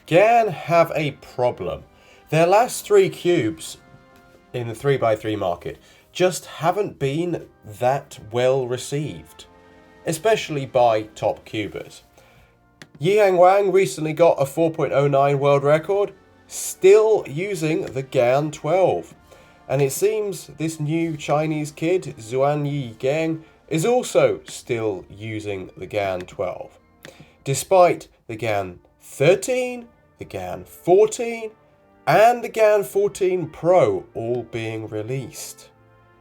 GAN have a problem. Their last 3 cubes in the 3x3 market just haven't been that well received, especially by top cubers. Yihang Wang recently got a 4.09 world record, still using the GAN 12. And it seems this new Chinese kid, Zuan Gang, is also still using the GAN 12. Despite the GAN 13, the GAN 14, and the GAN 14 Pro all being released.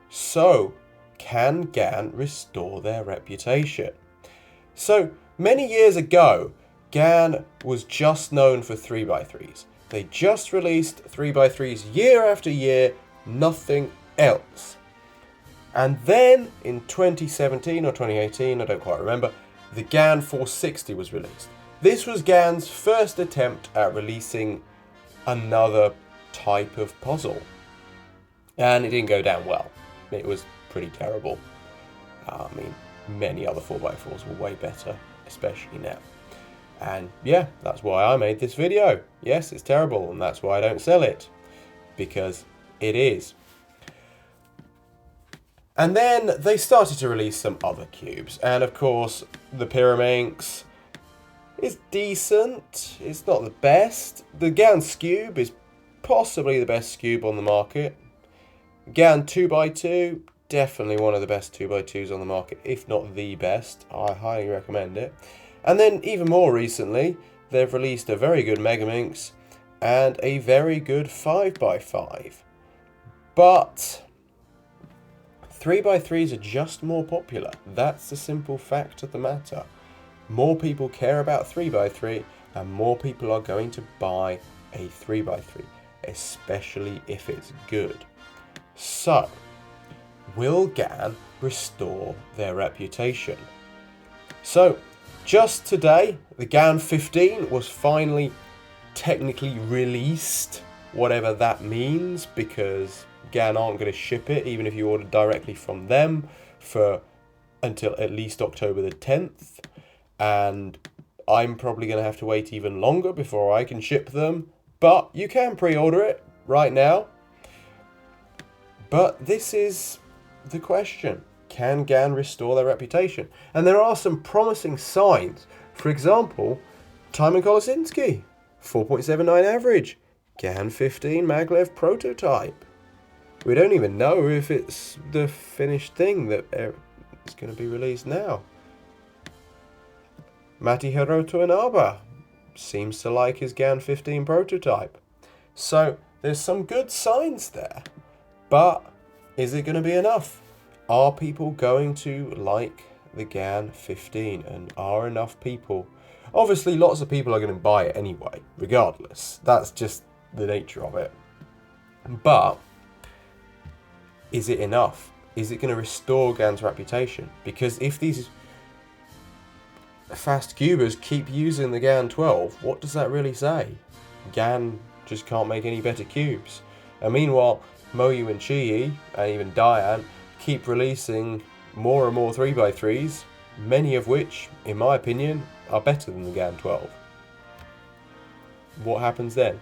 So, can GAN restore their reputation? So, many years ago, GAN was just known for 3x3s. They just released 3x3s year after year, nothing else. And then in 2017 or 2018, I don't quite remember, the GAN 460 was released. This was GAN's first attempt at releasing another type of puzzle. And it didn't go down well. It was pretty terrible. I mean, many other 4x4s were way better, especially now. And yeah, that's why I made this video. Yes, it's terrible, and that's why I don't sell it. Because it is. And then they started to release some other cubes. And of course, the Pyraminx is decent. It's not the best. The GAN Scube is possibly the best Scube on the market. GAN 2x2, definitely one of the best 2x2s on the market, if not the best. I highly recommend it. And then even more recently, they've released a very good Megaminx and a very good 5x5. But 3x3s are just more popular. That's the simple fact of the matter. More people care about 3x3 and more people are going to buy a 3x3, especially if it's good. So, will GAN restore their reputation? So, just today, the GAN 15 was finally technically released, whatever that means, because GAN aren't going to ship it, even if you order directly from them, for until at least October the 10th. And I'm probably going to have to wait even longer before I can ship them. But you can pre-order it right now. But this is the question. Can GAN restore their reputation? And there are some promising signs. For example, Tymon Kolosinski, 4.79 average. GAN 15 maglev prototype. We don't even know if it's the finished thing that is going to be released now. Mati Hiroto Inaba seems to like his GAN 15 prototype. So there's some good signs there. But is it going to be enough? Are people going to like the GAN 15? And are enough people? Obviously, lots of people are going to buy it anyway, regardless. That's just the nature of it. But is it enough? Is it going to restore GAN's reputation? Because if these fast cubers keep using the GAN 12, what does that really say? GAN just can't make any better cubes. And meanwhile, Moyu and Chiyi, and even Diane, keep releasing more and more 3x3s, many of which, in my opinion, are better than the GAN 12. What happens then?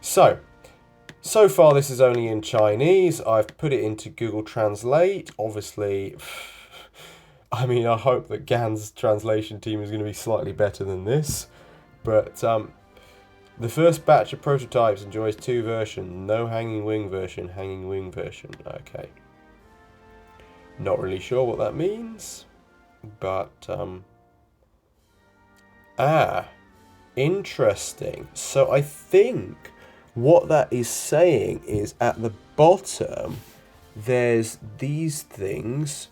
So far this is only in Chinese. I've put it into Google Translate. Obviously, I mean, I hope that GAN's translation team is going to be slightly better than this. But the first batch of prototypes enjoys 2 versions. No hanging wing version, hanging wing version. Okay. Not really sure what that means. But, interesting. So I think what that is saying is at the bottom, there's these things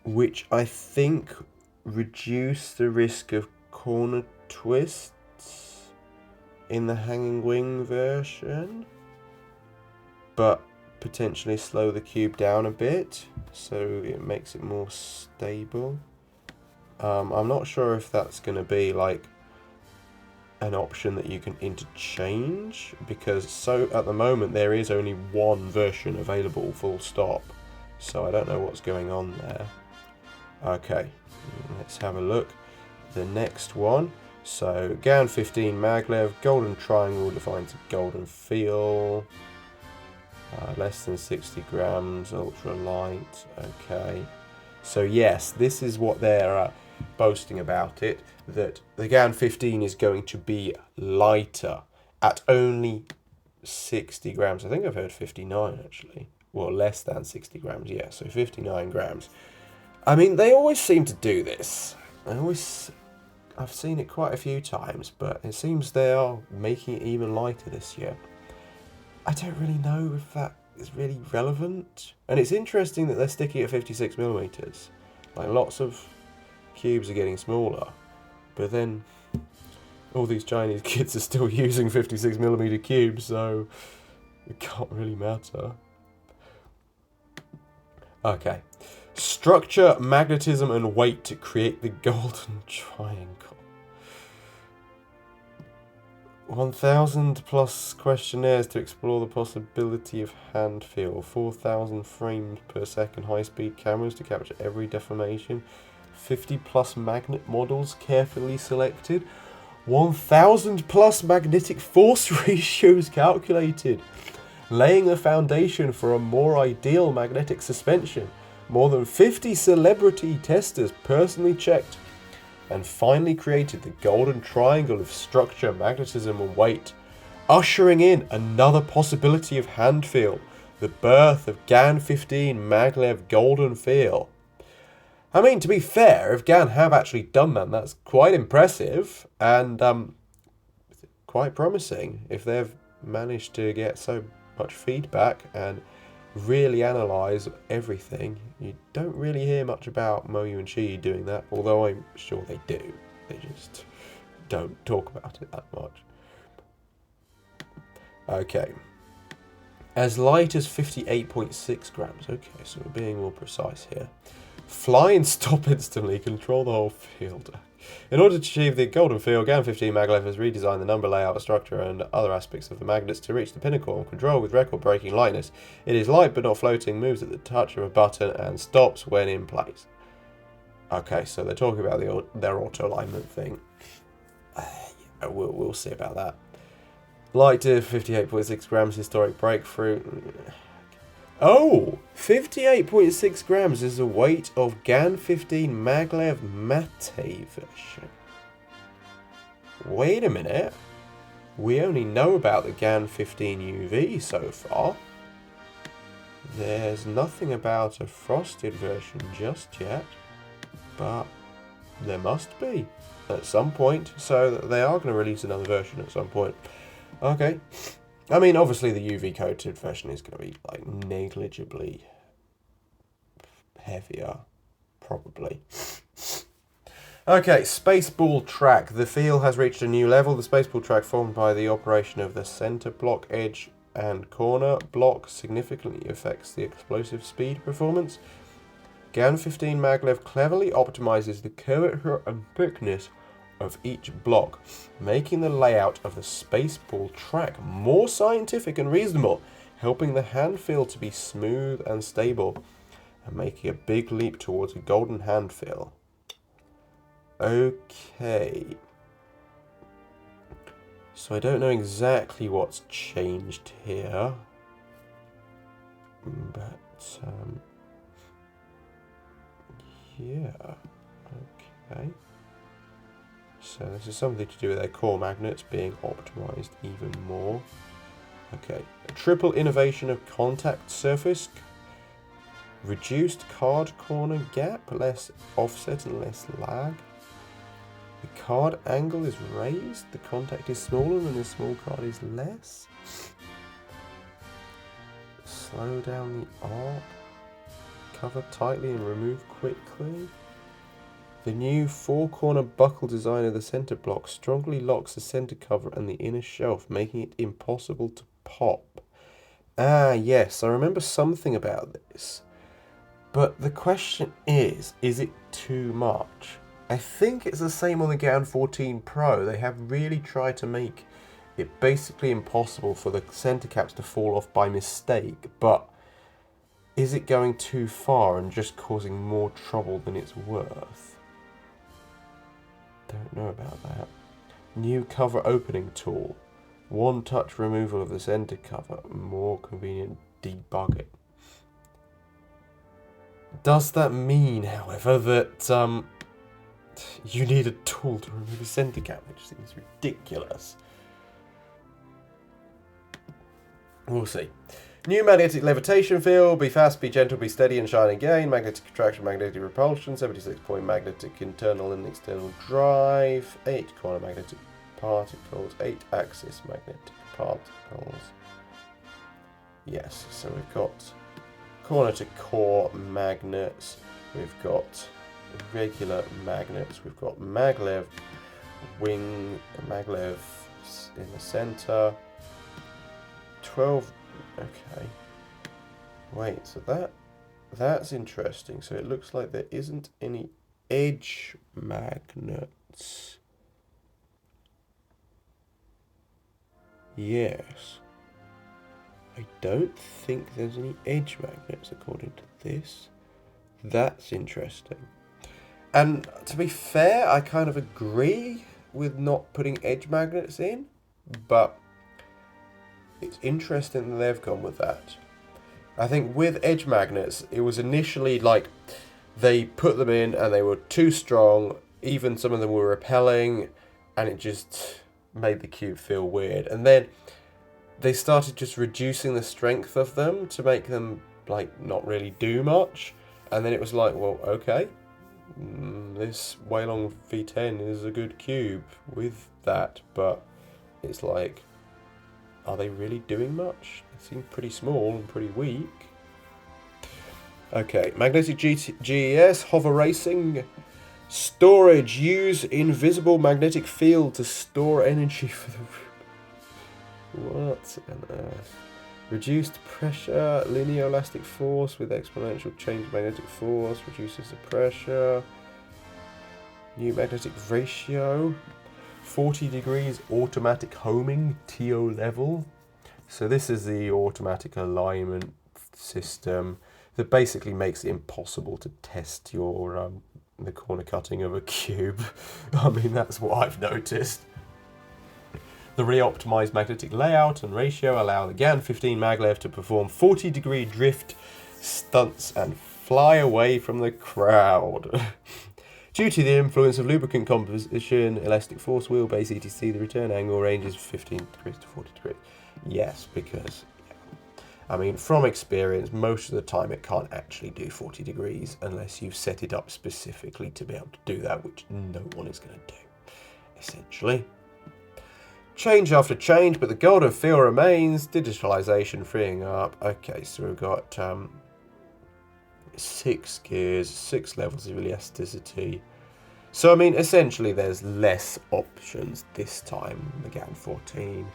which I think reduce the risk of corner twists in the hanging wing version, but potentially slow the cube down a bit so it makes it more stable. I'm not sure if that's going to be like an option that you can interchange, because at the moment there is only one version available, full stop. So I don't know what's going on there. Okay, let's have a look. The next one So GAN 15 maglev, golden triangle defines a golden feel. Less than 60 grams, ultra light. Okay. So yes, this is what they're boasting about it, that the GAN 15 is going to be lighter at only 60 grams. I think I've heard 59 actually. Well, less than 60 grams, yeah, so 59 grams. I mean, they always seem to do this. I've seen it quite a few times, but it seems they are making it even lighter this year. I don't really know if that is really relevant. And it's interesting that they're sticking at 56 millimeters. Like, lots of cubes are getting smaller, but then all these Chinese kids are still using 56 millimeter cubes, so it can't really matter. Okay. Structure, magnetism, and weight to create the golden triangle. 1,000 plus questionnaires to explore the possibility of hand feel. 4,000 frames per second high-speed cameras to capture every deformation. 50 plus magnet models carefully selected. 1,000 plus magnetic force ratios calculated. Laying the foundation for a more ideal magnetic suspension. More than 50 celebrity testers personally checked and finally created the golden triangle of structure, magnetism, and weight, ushering in another possibility of hand feel, the birth of GAN 15 maglev golden feel. I mean, to be fair, if GAN have actually done that, that's quite impressive and quite promising. If they've managed to get so much feedback and really analyse everything. You don't really hear much about Mo Yuanqi doing that, although I'm sure they do. They just don't talk about it that much. Okay. As light as 58.6 grams. Okay, so we're being more precise here. Fly and stop instantly. Control the whole field. In order to achieve the golden field, GAN 15 maglev has redesigned the number layout, structure, and other aspects of the magnets to reach the pinnacle and control with record-breaking lightness. It is light but not floating, moves at the touch of a button, and stops when in place. Okay, so they're talking about their auto-alignment thing. We'll see about that. Light to 58.6 grams, historic breakthrough. Oh, 58.6 grams is the weight of GAN 15 maglev Mate version. Wait a minute. We only know about the GAN 15 UV so far. There's nothing about a frosted version just yet, but there must be at some point, so they are going to release another version at some point. Okay. I mean, obviously the UV coated version is going to be like negligibly heavier, probably. Okay, Spaceball track. The feel has reached a new level. The Spaceball track formed by the operation of the center block, edge, and corner block significantly affects the explosive speed performance. GAN 15 maglev cleverly optimizes the curvature and thickness of each block, making the layout of the Spaceball track more scientific and reasonable, helping the hand feel to be smooth and stable, and making a big leap towards a golden hand feel. Okay. So I don't know exactly what's changed here, but yeah, okay. So this is something to do with their core magnets being optimized even more. Okay, a triple innovation of contact surface, reduced card corner gap, less offset and less lag. The card angle is raised, the contact is smaller and the small card is less. Slow down the arc, cover tightly and remove quickly. The new four-corner buckle design of the center block strongly locks the center cover and the inner shelf, making it impossible to pop. Ah, yes, I remember something about this. But the question is it too much? I think it's the same on the GAN 14 Pro. They have really tried to make it basically impossible for the center caps to fall off by mistake, but is it going too far and just causing more trouble than it's worth? Don't know about that. New cover opening tool. One touch removal of the center cover. More convenient debugging. Does that mean, however, that you need a tool to remove the center cap, which seems ridiculous? We'll see. New magnetic levitation field. Be fast, be gentle, be steady and shine again. Magnetic attraction, magnetic repulsion. 76-point magnetic internal and external drive. 8 corner magnetic particles. 8 axis magnetic particles. Yes, so we've got corner to core magnets. We've got regular magnets. We've got maglev wing, maglev in the center. 12. Okay. Wait, so that's interesting. So it looks like there isn't any edge magnets. Yes. I don't think there's any edge magnets according to this. That's interesting. And to be fair, I kind of agree with not putting edge magnets in, but it's interesting that they've gone with that. I think with edge magnets, it was initially like they put them in and they were too strong, even some of them were repelling, and it just made the cube feel weird. And then they started just reducing the strength of them to make them like not really do much. And then it was like, well, okay, this Weilong V10 is a good cube with that, but it's like, are they really doing much? They seem pretty small and pretty weak. Okay, magnetic GES, hover racing. Storage, use invisible magnetic field to store energy for the room. What on earth? Reduced pressure, linear elastic force with exponential change magnetic force, reduces the pressure. New magnetic ratio. 40 degrees automatic homing, TO level. So this is the automatic alignment system that basically makes it impossible to test your the corner cutting of a cube. I mean, that's what I've noticed. The re-optimized magnetic layout and ratio allow the GAN 15 maglev to perform 40-degree drift stunts and fly away from the crowd. Due to the influence of lubricant composition, elastic force, wheelbase, etc., the return angle range is 15 degrees to 40 degrees. Yes, because, I mean, from experience, most of the time it can't actually do 40 degrees unless you've set it up specifically to be able to do that, which no one is going to do, essentially. Change after change, but the golden feel remains. Digitalization freeing up. Okay, so we've got 6 gears, 6 levels of elasticity. So, I mean, essentially there's less options this time, the GAN 14.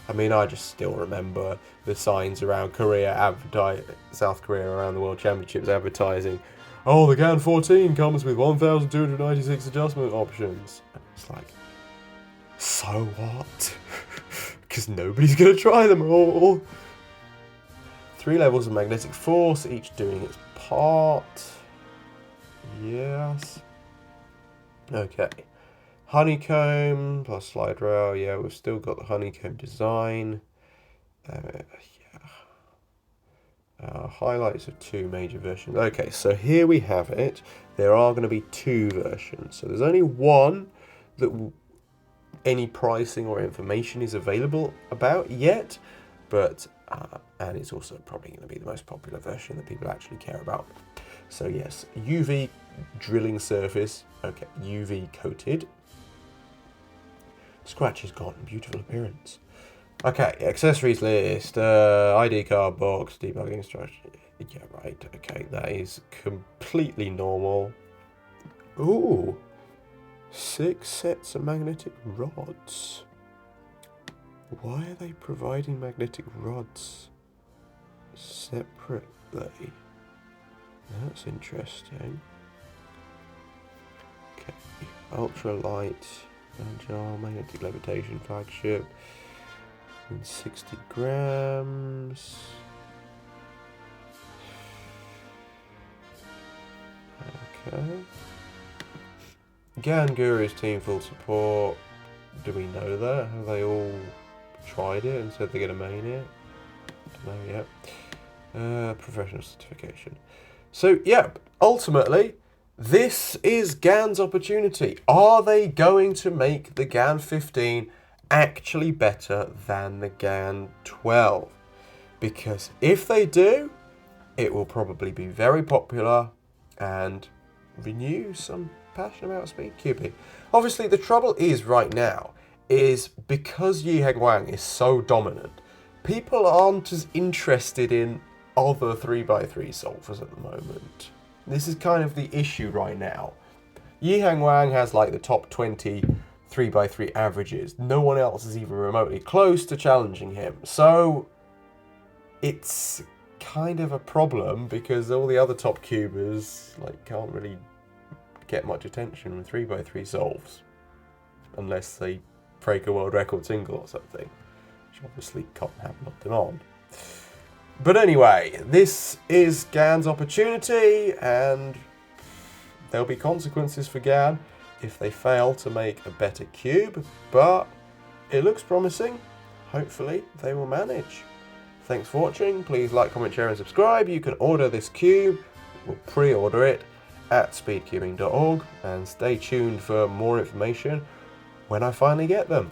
I mean, I just still remember the signs around Korea, South Korea around the World Championships advertising, oh, the GAN 14 comes with 1,296 adjustment options. It's like, so what? Because nobody's going to try them all. 3 levels of magnetic force, each doing its part. Yes. Okay. Honeycomb plus slide rail. Yeah, we've still got the honeycomb design. Highlights of 2 major versions. Okay, so here we have it. There are going to be 2 versions. So there's only one that any pricing or information is available about yet, but and it's also probably going to be the most popular version that people actually care about. So yes, UV drilling surface. Okay, UV coated. Scratch has got a beautiful appearance. Okay, accessories list. ID card box, debugging instruction. Yeah, right. Okay, that is completely normal. Ooh. 6 sets of magnetic rods. Why are they providing magnetic rods separately? That's interesting. Okay, ultralight, agile, magnetic levitation flagship. And 60 grams. Okay. GAN Guru's team full support. Do we know that? Have they all tried it and said they're going to main it? No, yeah. Professional certification. So, yeah, ultimately, this is GAN's opportunity. Are they going to make the GAN 15 actually better than the GAN 12? Because if they do, it will probably be very popular and renew some passion about speed cubing. Obviously, the trouble is right now is because Yiheng Wang is so dominant, people aren't as interested in other 3x3 solvers at the moment. This is kind of the issue right now. Yiheng Wang has like the top 20 3x3 averages. No one else is even remotely close to challenging him. So it's kind of a problem because all the other top cubers like can't really get much attention with 3x3 solves unless they break a world record single or something, which obviously can't happen on demand. But anyway, this is GAN's opportunity, and there'll be consequences for GAN if they fail to make a better cube, but it looks promising. Hopefully they will manage. Thanks for watching. Please like, comment, share and subscribe. You can order this cube, or pre-order it, at speedcubing.org, and stay tuned for more information when I finally get them.